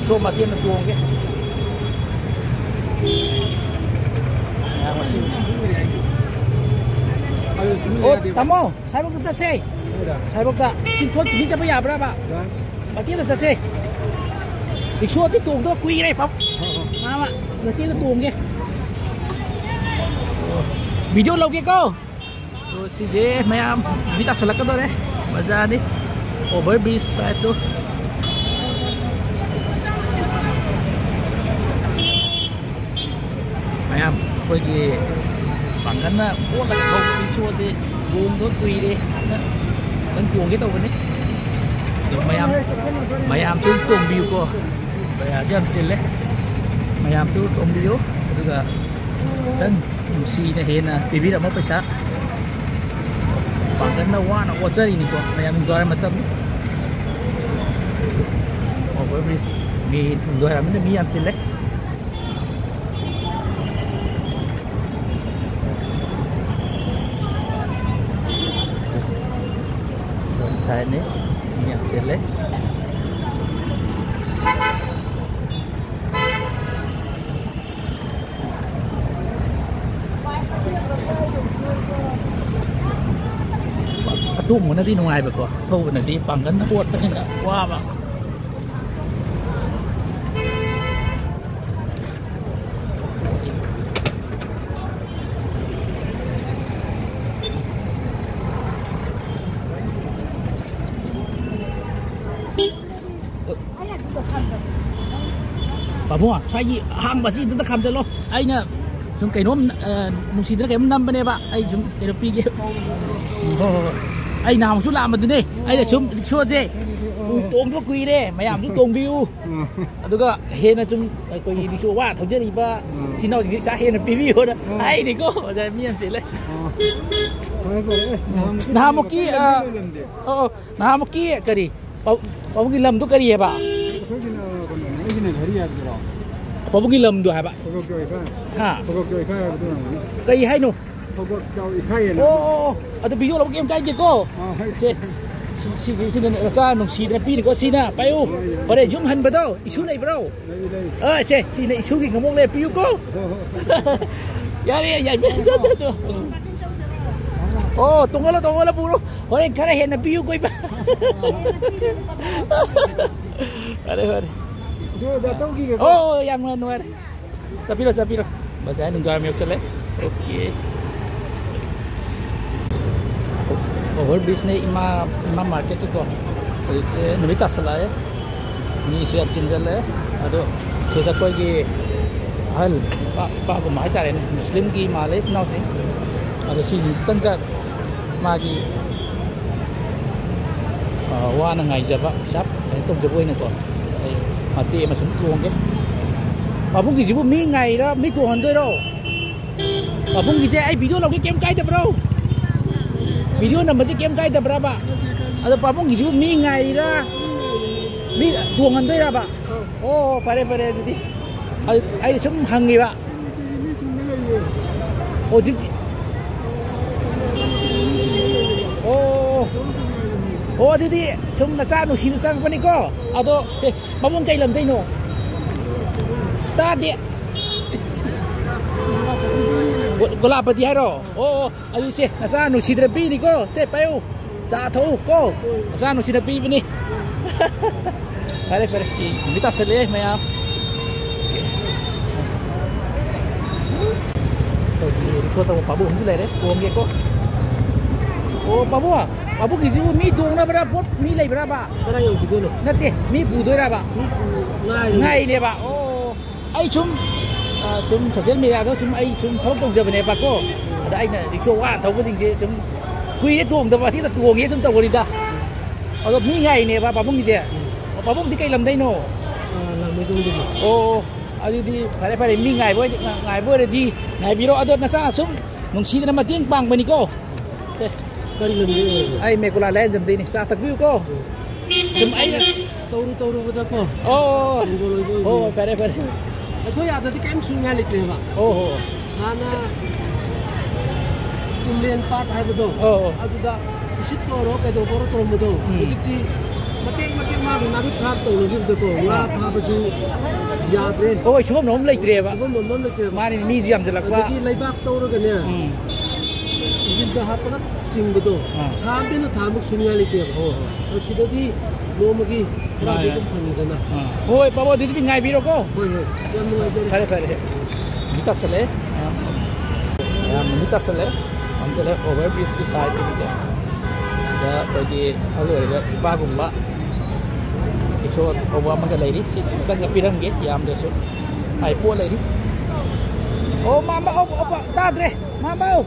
rickshaw mà thiên là tuồng cái ô tamo sai bốc ra xe sai bốc ta xin số chỉ cho bây giờ ra bạn và tiếp là ra xe rickshaw tiếp tuồng đó quy này phong mà rồi tiếp là tuồng kia video lâu kia cô rồi si dễ mấy em vita salak cái đó đấy mà ra đi overbridge side đó mấy em coi gì bằng cái nó buôn là không đi xua thì buôn có quỳ đi đang cuồng cái tàu này rồi mấy em xuống cùng view cô bây giờ em xin lấy mấy em xuống cùng view rồi đang si này hiện là vì đã mất पैसा bằng cái nó quá nó quá chơi này cô mấy em mình mà tâm với mình rồi làm cái em xin lấy saya ni yang selek tu muốn nó đi ngoài vậy cô thôi nó đi bằng cái nó buốt cái này qua mà bà mua sai gì hàng bà xin chúng ta cầm cho lo anh nè chúng cái nôm một xin cái năm bên đây bạn anh chúng cái đồ pi kia anh nào một chút làm mà từ đây anh là chúng xua gì tôm thuốc quỳ đây mày làm chút tôm view tôi có hên là chúng quỳ đi xua quá thầu chứ đi ba chỉ nói thì xã hên là pi view đó anh thì có giờ miên chỉ lấy nào một kia nào một kia cái gì bảo cái lầm tôi cái gì bà có một cái lầm được hả bạn? Hả? Cây hay nụ? Ô, tôi ví dụ là một cái em cây kìa cô. Xin là sao nụ xì này pi này có xin à? Bay u, ở đây dùng hình vào đâu? Isu này vào đâu? Xin này isu thì không muốn lên pi u cô. Dạ đi, dạ biết sao chứ? Ô, tung nó bù luôn. Ở đây cái này hiện là pi u coi ba. Ở đây. Oh, yang mana? Sapiro. Bagai nunggu kami okey. Okay. Overbridge ni ima market tu ko. Jadi nubita selai. Ni siap cinjal le. Aduh, saya koi ki hal pak ko mai tare ni Muslim ki Malay senau ni. Aduh si tengkat magi. Wa na ngai jaba sap. Itu jeboi ni ko. Mati mà xuống tuồng cái bà bung gì chứ mi ngày đó mi tuồng hơn tôi đâu bà bung gì chứ ai video nào cái kem cay tập đâu video nào mà cái kem cay tập ra bà bà bung gì chứ mi ngày đó mi tuồng hơn tôi ra bà ô phải đây đi ai sống hàng ngày bà ô chứ ô đi chúng là sao nó xin sang bên này có đó bấm một cây làm thế nào ta đi có làm gì hay rồi ô anh xem là sao nó xin được pi này có xem bao giá thâu có là sao nó xin được pi bên này phải người ta sẽ lấy mày à số tao bảo bụng chứ này đấy buông kia có ô bảo bụng à bố cái gì mi tuồng na berapa pot mi lagi berapa? Sekarang yang begitu loh. Nanti mi butuh berapa? Ngai ni pak. Oh, ai chúng social media đó chúng ai chúng thấu công giờ bên này pak cô. Ada ai nè đi show quá thấu cái gì chứ chúng quy cái tuồng tao thì là tuồng cái chúng tao có đi ta. Ở mi ngai ni pak bố cái gì? Bố thì cái làm đây nô. Làm mấy tuồng gì? Oh, ai đi phải mi ngai với đi ngai biro ada nasa chúng nung si na mating pang bên này cô. Ai mẹ cô là lên dùm tí này sao tắc view cô dùm ấy nè tàu với ta cô ô phải đây tôi à tôi cái em suy nghĩ lịch này mà ô Hana kumlian pat hai betul. Oh. Adu da isip ko ro ke do boro trom betul. Jadi Mateng ma na ri thap to lo de ko nga pha ba ju ya tre oi subam nom leitre ba subam nom leitre mani mi ji am jalak ba ki leibak to ro ga ne jin da ha pa ching ba to tham de na tham su nya le te ho ho si da di no ma ki ra de ko phani da na oi pabo didi bi ngai bi ro ko hoi hoi jam no ai pare pare mita sale ya mita sale am jale over bridge ki side ki da ko gi alu ga ba gum ba so over ma ga lai ri si ka ga piram ge yam de so ai po lai ri o mama o ta dre mama o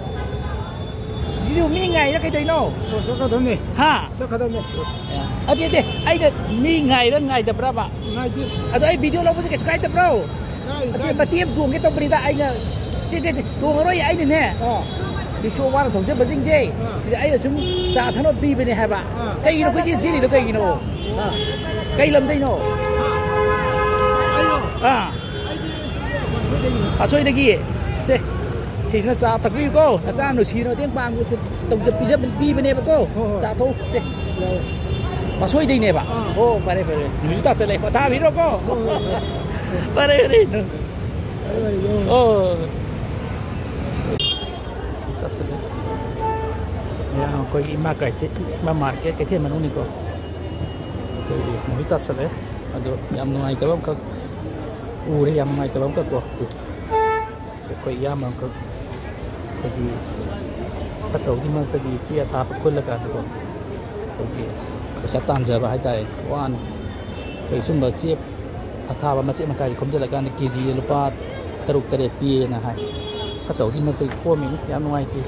jiu mi ngai ra cái đấy nó cho ka thon ni ha cho ka thon ni ade ade ai da mi ngai ra ngai da braba ngai ti ado ai video lo bu ke skai da bro ade ma tiêm tuồng cái tông bri da ai na che tuồng rồi ai này nè đi show qua là thùng chất bật dinh dê thì ai là chúng trả thằng nó bi bên này hai bạn cây nó cái gì nó cây nó cây lâm đây nó xoay đây kia xe thì nó sao thật đi cô là sao nó xí nó tiếng bang của tổng chất bi bên này bà cô trả thu xe mà xoay đây nè bà ô bà đây người ta sẽ lại mà ta biết đâu cô bà đây đi ô ya koi ima kai te ma market ke the manu ni ko koi mohita sale ado yam ngai tabam ka ure yam ngai tabam ka ko tu koi yam ka ko di patau di ma ta di sia tha pa kul la ka ko koi ko sa tan ja ba hai tai wan koi sum ba siep atha ba ma se ma kai khom ja la ka ni kg lupa taruk tare pi na hai patau di ma te ko mi yam ngai ti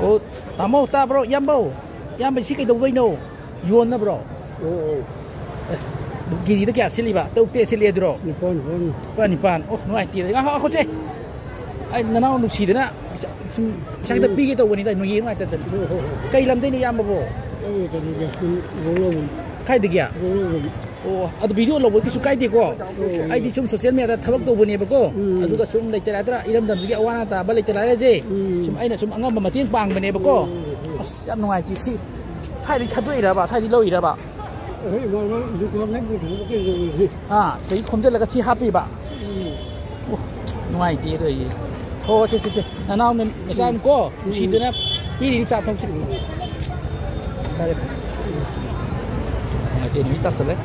ô tamo ta bro yam bị xí cái đầu vây nô yuan na bro cái gì đó kìa xí li ba tao tê xí li bro nipan ô nói tiền đấy họ có chứ anh nó nụ xí đấy nè sang tập pi cái tàu này tại nuôi gì ngoài tại cây làm thế này yam bro khai được kìa ô à video lo với cái số cái gì cô ai đi chung social media thằng tàu bên này bro cô à tụi cái sum lấy tiền lại ra ilam đầm gì awan ta balik tiền lại gì sum ai là sum angam mà tiếng bang bên này bro cô yam nuôi tí xí thay đi chặt đuôi ra bà thay đi lâu ra bà à thấy không biết là cái chi happy bà nuôi tí rồi ô xí nào nên sao cô xí đấy nè đi chặt thông xí đây này trên này ta sẽ lấy